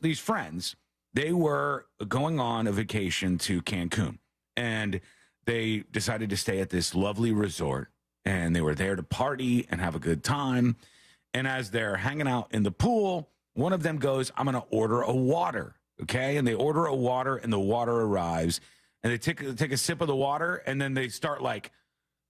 these friends, they were going on a vacation to Cancun, and they decided to stay at this lovely resort, and they were there to party and have a good time. And as they're hanging out in the pool, one of them goes, I'm going to order a water. Okay. And they order a water, and the water arrives, and they take a sip of the water, and then they start like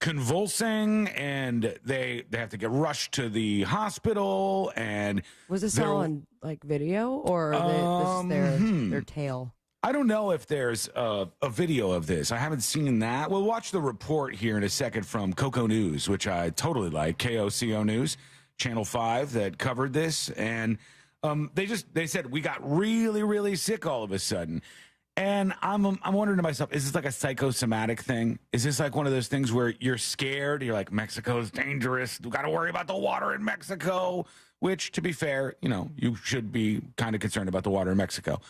convulsing, and they have to get rushed to the hospital. And was this all on like video, or this is their tale? I don't know if there's a video of this. I haven't seen that. We'll watch the report here in a second from Coco News, which I totally like. KOCO News, Channel 5, that covered this. And they said we got really, really sick all of a sudden. And I'm wondering to myself, is this like a psychosomatic thing? Is this like one of those things where you're scared? You're like, Mexico's dangerous. We got to worry about the water in Mexico, which, to be fair, you should be kind of concerned about the water in Mexico.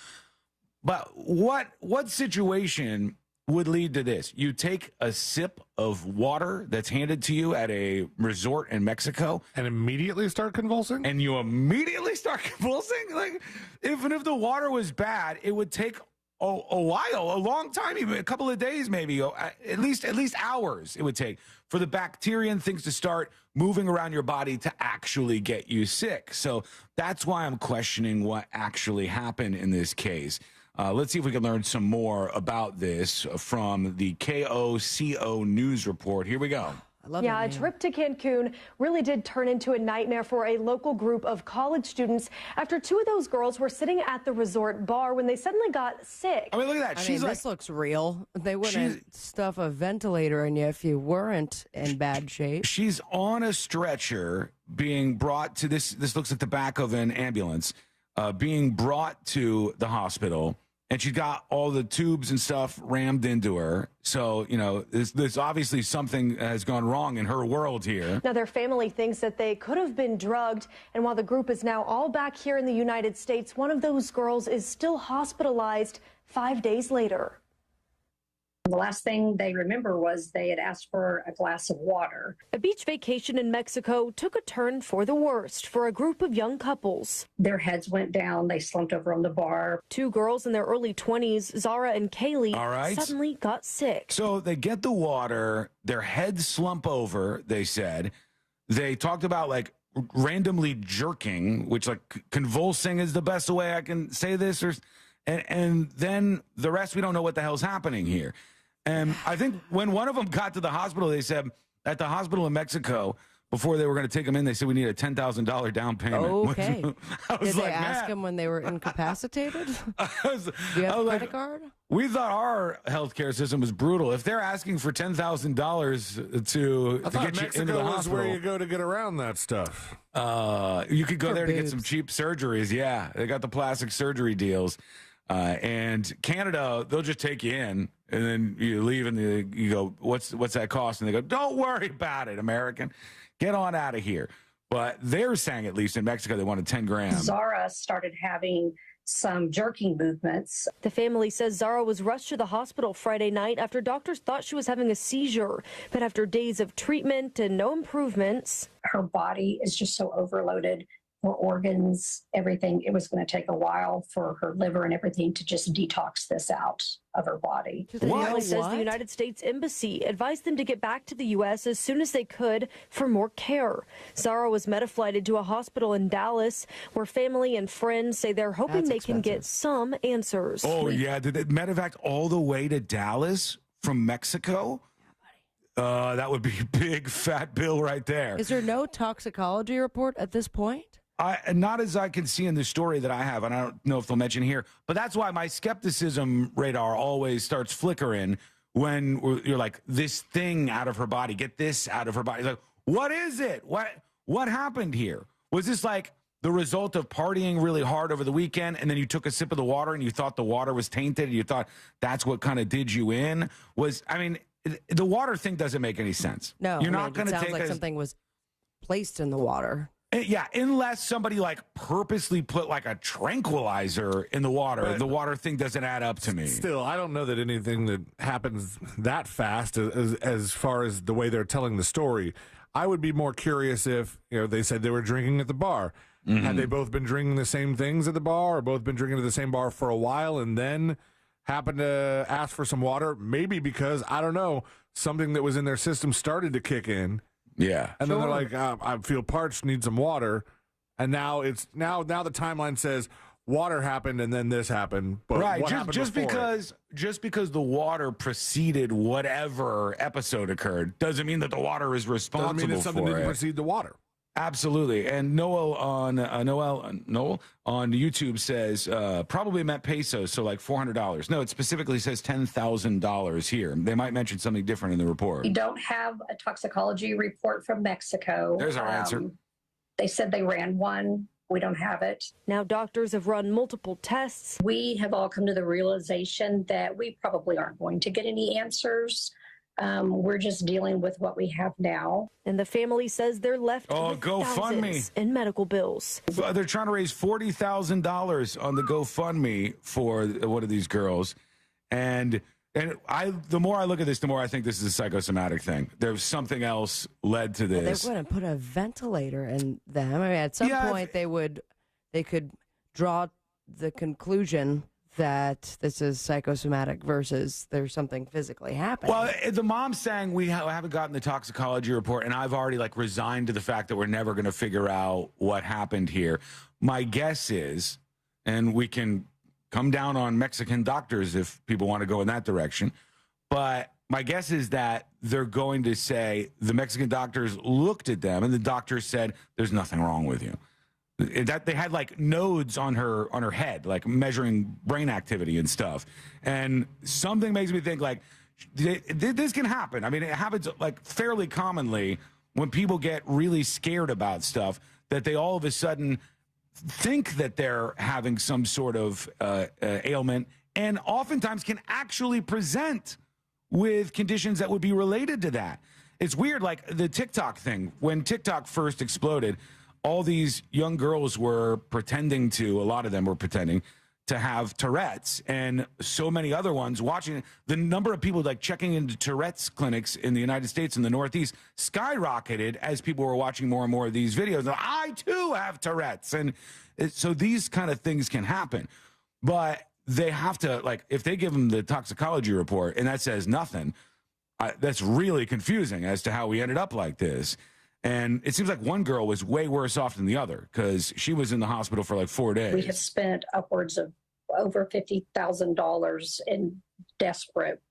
But what situation would lead to this? You take a sip of water that's handed to you at a resort in Mexico and immediately start convulsing? And you immediately start convulsing? Like, even if the water was bad, it would take a while, a long time, even a couple of days, maybe, at least hours it would take for the bacteria and things to start moving around your body to actually get you sick. So that's why I'm questioning what actually happened in this case. Let's see if we can learn some more about this from the KOCO News Report. Here we go. A trip to Cancun really did turn into a nightmare for a local group of college students after two of those girls were sitting at the resort bar when they suddenly got sick. I mean, look at that. This looks real. They wouldn't stuff a ventilator in you if you weren't in bad shape. She's on a stretcher being brought to this. This looks like the back of an ambulance, being brought to the hospital. And she's got all the tubes and stuff rammed into her. So, there's obviously something has gone wrong in her world here. Now, their family thinks that they could have been drugged. And while the group is now all back here in the United States, one of those girls is still hospitalized 5 days later. The last thing they remember was they had asked for a glass of water. A beach vacation in Mexico took a turn for the worst for a group of young couples. Their heads went down. They slumped over on the bar. Two girls in their early 20s, Zara and Kaylie, suddenly got sick. So they get the water, their heads slump over, they said. They talked about like randomly jerking, which like convulsing is the best way I can say this. And then the rest, we don't know what the hell's happening here. And I think when one of them got to the hospital, they said at the hospital in Mexico, before they were going to take him in, they said we need a $10,000 down payment. Okay. Did they ask him when they were incapacitated? Do you have a credit card? We thought our healthcare system was brutal. If they're asking for $10,000 to get Mexico you into the hospital, was where you go to get around that stuff. You could go there to get some cheap surgeries. Yeah, they got the plastic surgery deals. And Canada, they'll just take you in, and then you leave, and you go, what's that cost? And they go, don't worry about it, American. Get on out of here. But they're saying, at least in Mexico, they wanted 10 grand. Zara started having some jerking movements. The family says Zara was rushed to the hospital Friday night after doctors thought she was having a seizure. But after days of treatment and no improvements, her body is just so overloaded. Her organs, everything. It was going to take a while for her liver and everything to just detox this out of her body. The family says the United States Embassy advised them to get back to the U.S. as soon as they could for more care. Zara was metaflighted to a hospital in Dallas, where family and friends say they're hoping they can get some answers. Oh, yeah. Did it medevac all the way to Dallas from Mexico? That would be a big fat bill right there. Is there no toxicology report at this point? Not as I can see in the story that I have, and I don't know if they'll mention here, but that's why my skepticism radar always starts flickering when you're like, this thing out of her body, get this out of her body. It's like, what is it? What happened here? Was this like the result of partying really hard over the weekend, and then you took a sip of the water and you thought the water was tainted, and you thought that's what kind of did you in? The water thing doesn't make any sense. No, you're not going to take. Sounds like something was placed in the water. Yeah, unless somebody like purposely put like a tranquilizer in the water. But the water thing doesn't add up to me. Still, I don't know that anything that happens that fast as far as the way they're telling the story. I would be more curious if, they said they were drinking at the bar. Had they both been drinking the same things at the bar, or both been drinking at the same bar for a while, and then happened to ask for some water? Maybe because, I don't know, something that was in their system started to kick in. Yeah. And then they're like, I feel parched, need some water. And now the timeline says water happened and then this happened. But right. what happened just because the water preceded whatever episode occurred doesn't mean that the water is responsible doesn't mean it's something for that it. precede the water. Absolutely. And Noel on YouTube says probably meant pesos, so like $400. No, it specifically says $10,000 here. They might mention something different in the report. We don't have a toxicology report from Mexico. There's our answer. They said they ran one. We don't have it. Now doctors have run multiple tests. We have all come to the realization that we probably aren't going to get any answers. We're just dealing with what we have now. And the family says they're left with thousands in medical bills. They're trying to raise $40,000 on the GoFundMe for one of these girls. And the more I look at this, the more I think this is a psychosomatic thing. There's something else led to this. They're going to put a ventilator in them. I mean, at some point they could draw the conclusion that this is psychosomatic versus there's something physically happening. Well, the mom's saying we haven't gotten the toxicology report, and I've already resigned to the fact that we're never going to figure out what happened here. My guess is, and we can come down on Mexican doctors if people want to go in that direction, but my guess is that they're going to say the Mexican doctors looked at them and the doctors said there's nothing wrong with you. That they had nodes on her head, measuring brain activity and stuff. And something makes me think this can happen. I mean, it happens fairly commonly when people get really scared about stuff, that they all of a sudden think that they're having some sort of ailment, and oftentimes can actually present with conditions that would be related to that. It's weird, the TikTok thing. When TikTok first exploded, all these young girls were pretending to, a lot of them were pretending to have Tourette's, and so many other ones watching. The number of people checking into Tourette's clinics in the United States and the Northeast skyrocketed as people were watching more and more of these videos. And I too have Tourette's. And so these kind of things can happen, but they have to, if they give them the toxicology report and that says nothing, that's really confusing as to how we ended up like this. And it seems like one girl was way worse off than the other because she was in the hospital for 4 days. We have spent upwards of over $50,000 in desperate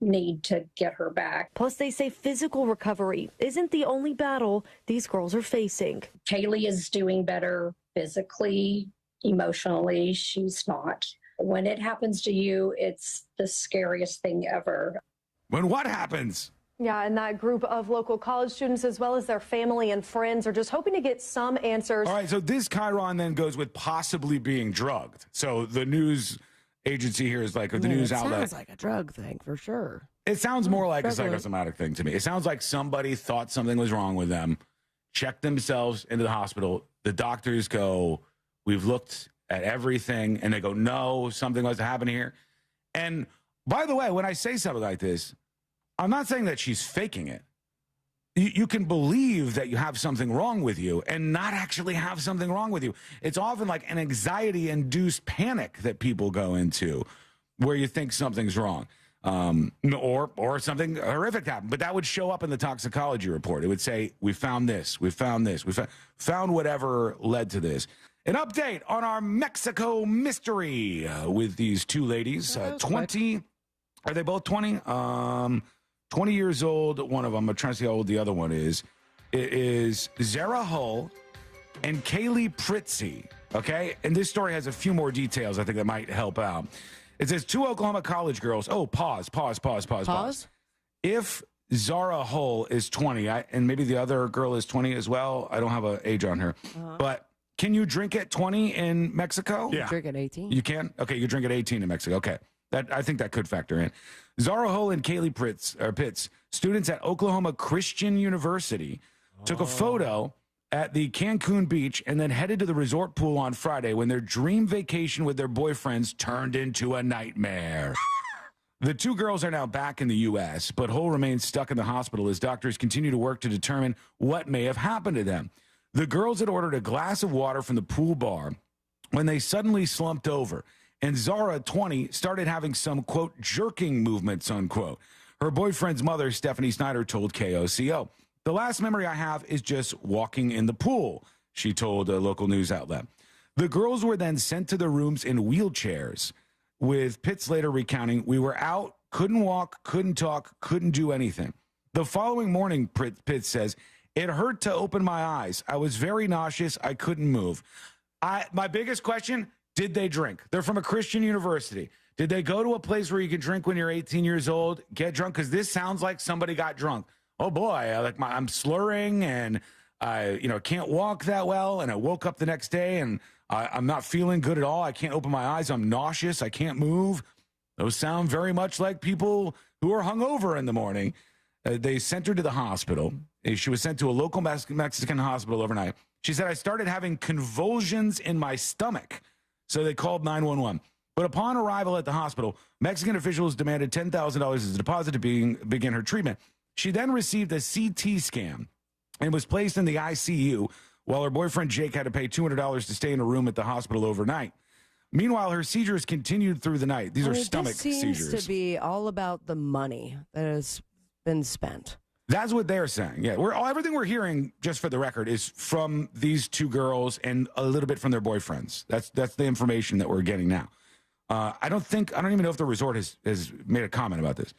need to get her back. Plus, they say physical recovery isn't the only battle these girls are facing. Kaylie is doing better physically, emotionally. She's not. When it happens to you, it's the scariest thing ever. When what happens? Yeah, and that group of local college students, as well as their family and friends, are just hoping to get some answers. All right, so this Chiron then goes with possibly being drugged. So the news agency here is the news outlet. It sounds like a drug thing for sure. It sounds more like a psychosomatic thing to me. It sounds like somebody thought something was wrong with them, checked themselves into the hospital. The doctors go, we've looked at everything, and they go, no, something must have happened here. And by the way, when I say something like this, I'm not saying that she's faking it. You can believe that you have something wrong with you and not actually have something wrong with you. It's often like an anxiety-induced panic that people go into where you think something's wrong, or something horrific happened. But that would show up in the toxicology report. It would say, we found this, we found this, we found whatever led to this. An update on our Mexico mystery with these two ladies, 20. Are they both 20? 20 years old, one of them. I'm trying to see how old the other one is. It is Zara Hull and Kaylie Pitze, okay? And this story has a few more details I think that might help out. It says 2 Oklahoma college girls. Oh, pause. If Zara Hull is 20, and maybe the other girl is 20 as well, I don't have an age on her, but can you drink at 20 in Mexico? Yeah. Drink at 18. You can? Okay, you drink at 18 in Mexico. Okay. I think that could factor in. Zara Hull and Kaylie Pitze, students at Oklahoma Christian University, took a photo at the Cancun beach and then headed to the resort pool on Friday when their dream vacation with their boyfriends turned into a nightmare. The two girls are now back in the U.S., but Hull remains stuck in the hospital as doctors continue to work to determine what may have happened to them. The girls had ordered a glass of water from the pool bar when they suddenly slumped over. And Zara, 20, started having some, quote, jerking movements, unquote. Her boyfriend's mother, Stephanie Snyder, told KOCO. The last memory I have is just walking in the pool, she told a local news outlet. The girls were then sent to their rooms in wheelchairs, with Pitze later recounting, we were out, couldn't walk, couldn't talk, couldn't do anything. The following morning, Pitze says, it hurt to open my eyes. I was very nauseous. I couldn't move. My biggest question, did they drink? They're from a Christian university. Did they go to a place where you can drink when you're 18 years old, get drunk? Because this sounds like somebody got drunk. Oh, boy, I'm slurring and I can't walk that well. And I woke up the next day and I'm not feeling good at all. I can't open my eyes. I'm nauseous. I can't move. Those sound very much like people who are hungover in the morning. They sent her to the hospital. She was sent to a local Mexican hospital overnight. She said, I started having convulsions in my stomach. So they called 911. But upon arrival at the hospital, Mexican officials demanded $10,000 as a deposit to begin her treatment. She then received a CT scan and was placed in the ICU while her boyfriend Jake had to pay $200 to stay in a room at the hospital overnight. Meanwhile, her seizures continued through the night. These are stomach seizures. This seems to be all about the money that has been spent. That's what they're saying. Yeah, everything we're hearing, just for the record, is from these two girls and a little bit from their boyfriends. That's the information that we're getting now. I don't even know if the resort has made a comment about this.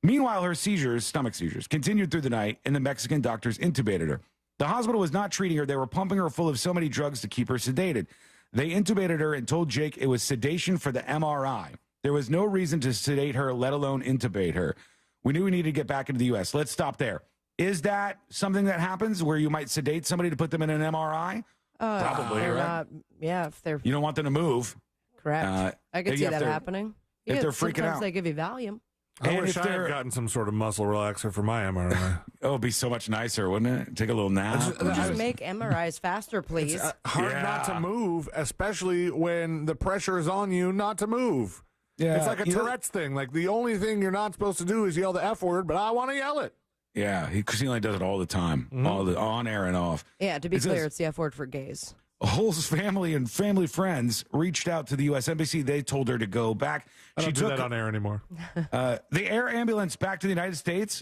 Meanwhile, her stomach seizures, continued through the night, and the Mexican doctors intubated her. The hospital was not treating her. They were pumping her full of so many drugs to keep her sedated. They intubated her and told Jake it was sedation for the MRI. There was no reason to sedate her, let alone intubate her. We knew we needed to get back into the U.S. Let's stop there. Is that something that happens where you might sedate somebody to put them in an MRI? Probably, right? If they're... You don't want them to move. Correct. I could see that happening. If they're freaking sometimes out. they give you Valium. I wish I had gotten some sort of muscle relaxer for my MRI. Oh, it'd be so much nicer, wouldn't it? Take a little nap. Just make MRIs faster, please. It's hard not to move, especially when the pressure is on you not to move. Yeah, it's like a Tourette's thing. Like, the only thing you're not supposed to do is yell the F word, but I want to yell it. Yeah, because he only does it all the time, all the on air and off. Yeah, to be clear, it's the F word for gays. Hull's family and family friends reached out to the U.S. Embassy. They told her to go back. I don't do that on air anymore. The air ambulance back to the United States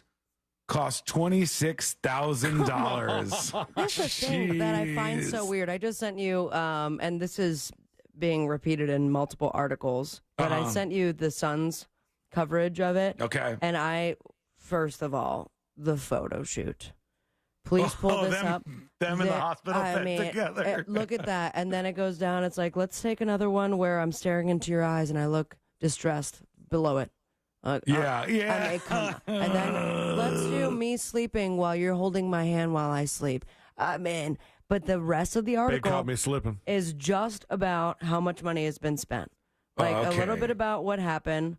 cost $26,000. That's the thing that I find so weird. I just sent you, and this is being repeated in multiple articles, but I sent you the Sun's coverage of it. Okay. And first of all, the photo shoot. Please pull this up. Them in the hospital together. Look at that. And then it goes down. It's like, let's take another one where I'm staring into your eyes and I look distressed below it. Yeah. I mean, come on. And then let's do me sleeping while you're holding my hand while I sleep. But the rest of the article They caught me slipping. is just about how much money has been spent. Like a little bit about what happened,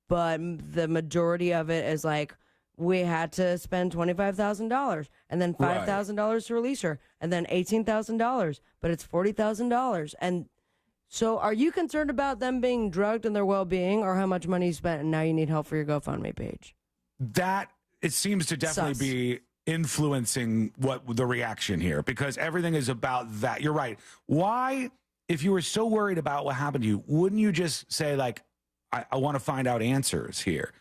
but the majority of it is like, we had to spend $25,000 and then $5,000 to release her and then $18,000, but it's $40,000. And so are you concerned about them being drugged and their well-being, or how much money you spent and now you need help for your GoFundMe page? That, it seems to definitely be influencing what the reaction here, because everything is about that. You're right. Why, if you were so worried about what happened to you, wouldn't you just say, like, I want to find out answers here?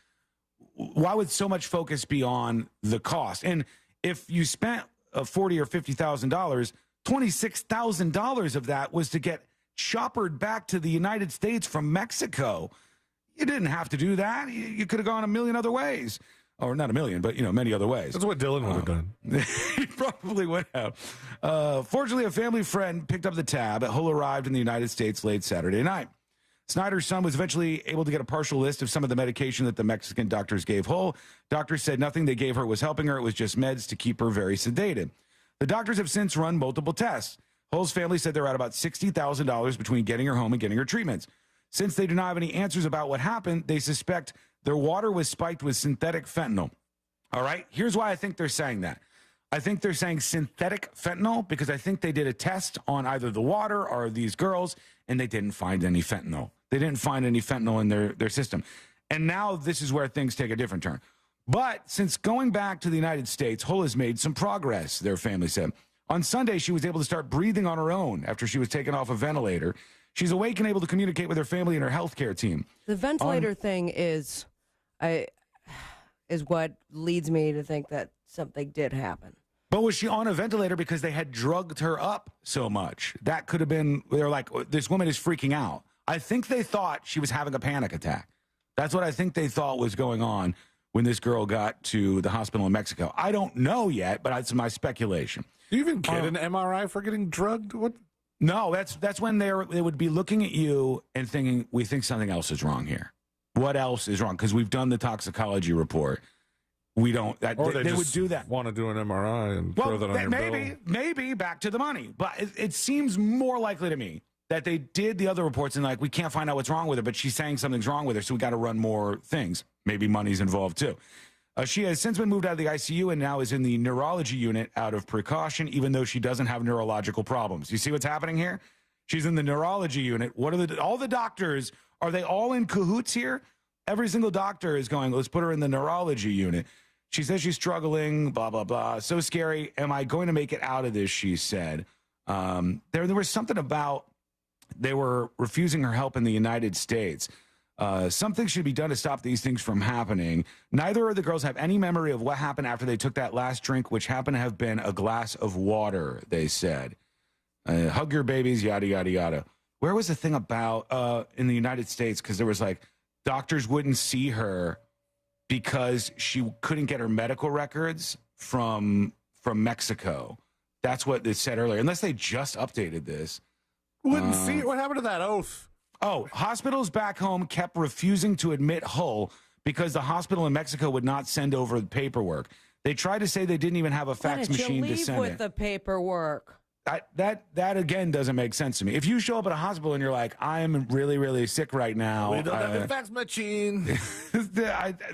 Why would so much focus be on the cost? And if you spent $40,000 or $50,000, $26,000 of that was to get choppered back to the United States from Mexico. You didn't have to do that. You could have gone a million other ways. Or not a million, but, many other ways. That's what Dylan would have done. He probably would have. Fortunately, a family friend picked up the tab. Hull arrived in the United States late Saturday night. Snyder's son was eventually able to get a partial list of some of the medication that the Mexican doctors gave Hull. Doctors said nothing they gave her was helping her. It was just meds to keep her very sedated. The doctors have since run multiple tests. Hull's family said they're at about $60,000 between getting her home and getting her treatments. Since they do not have any answers about what happened, they suspect their water was spiked with synthetic fentanyl. All right, here's why I think they're saying that. I think they're saying synthetic fentanyl because I think they did a test on either the water or these girls, and they didn't find any fentanyl. They didn't find any fentanyl in their system. And now this is where things take a different turn. But since going back to the United States, Hull has made some progress, their family said. On Sunday, she was able to start breathing on her own after she was taken off a ventilator. She's awake and able to communicate with her family and her healthcare team. The ventilator thing is what leads me to think that something did happen. But was she on a ventilator because they had drugged her up so much? That could have been, they're like, this woman is freaking out. I think they thought she was having a panic attack. That's what I think they thought was going on when this girl got to the hospital in Mexico. I don't know yet, but that's my speculation. Do you even get an MRI for getting drugged? What? No, that's when they would be looking at you and thinking, we think something else is wrong here. What else is wrong? Because we've done the toxicology report. We don't. They would do that. Want to do an MRI and throw that on your bill. Maybe back to the money. But it seems more likely to me that they did the other reports and like, we can't find out what's wrong with her, but she's saying something's wrong with her, so we got to run more things. Maybe money's involved too. She has since been moved out of the ICU and now is in the neurology unit out of precaution, even though she doesn't have neurological problems. You see what's happening here? She's in the neurology unit. What are all the doctors, are they all in cahoots here? Every single doctor is going, let's put her in the neurology unit. She says she's struggling, blah, blah, blah. So scary. Am I going to make it out of this, she said. There was something about they were refusing her help in the United States. Something should be done to stop these things from happening. Neither of the girls have any memory of what happened after they took that last drink, which happened to have been a glass of water, they said. Hug your babies, yada, yada, yada. Where was the thing about in the United States? Because there was like doctors wouldn't see her because she couldn't get her medical records from Mexico. That's what they said earlier, unless they just updated this. Wouldn't see it. What happened to that oath? Oh, hospitals back home kept refusing to admit Hull because the hospital in Mexico would not send over the paperwork. They tried to say they didn't even have a fax machine to send with it. the paperwork? That again doesn't make sense to me. If you show up at a hospital and you're like, I'm really, really sick right now. We don't have a fax machine.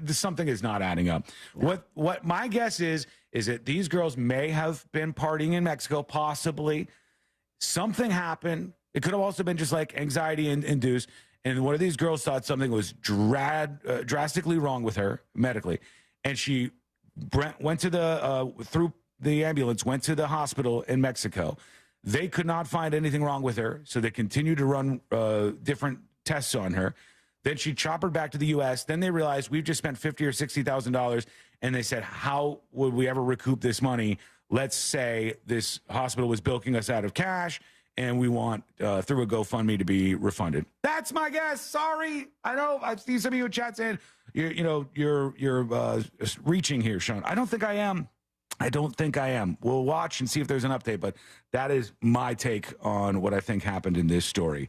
Something is not adding up. No. What my guess is that these girls may have been partying in Mexico, possibly. Something happened. It could have also been just like anxiety induced. And one of these girls thought something was drastically wrong with her medically. And she went to through the ambulance, went to the hospital in Mexico. They could not find anything wrong with her. So they continued to run different tests on her. Then she choppered back to the U.S. Then they realized we've just spent $50,000 or $60,000. And they said, how would we ever recoup this money? Let's say this hospital was bilking us out of cash, and we want through a GoFundMe to be refunded. That's my guess. Sorry, I know I see some of you in chat saying you're reaching here, Sean. I don't think I am. We'll watch and see if there's an update, but that is my take on what I think happened in this story.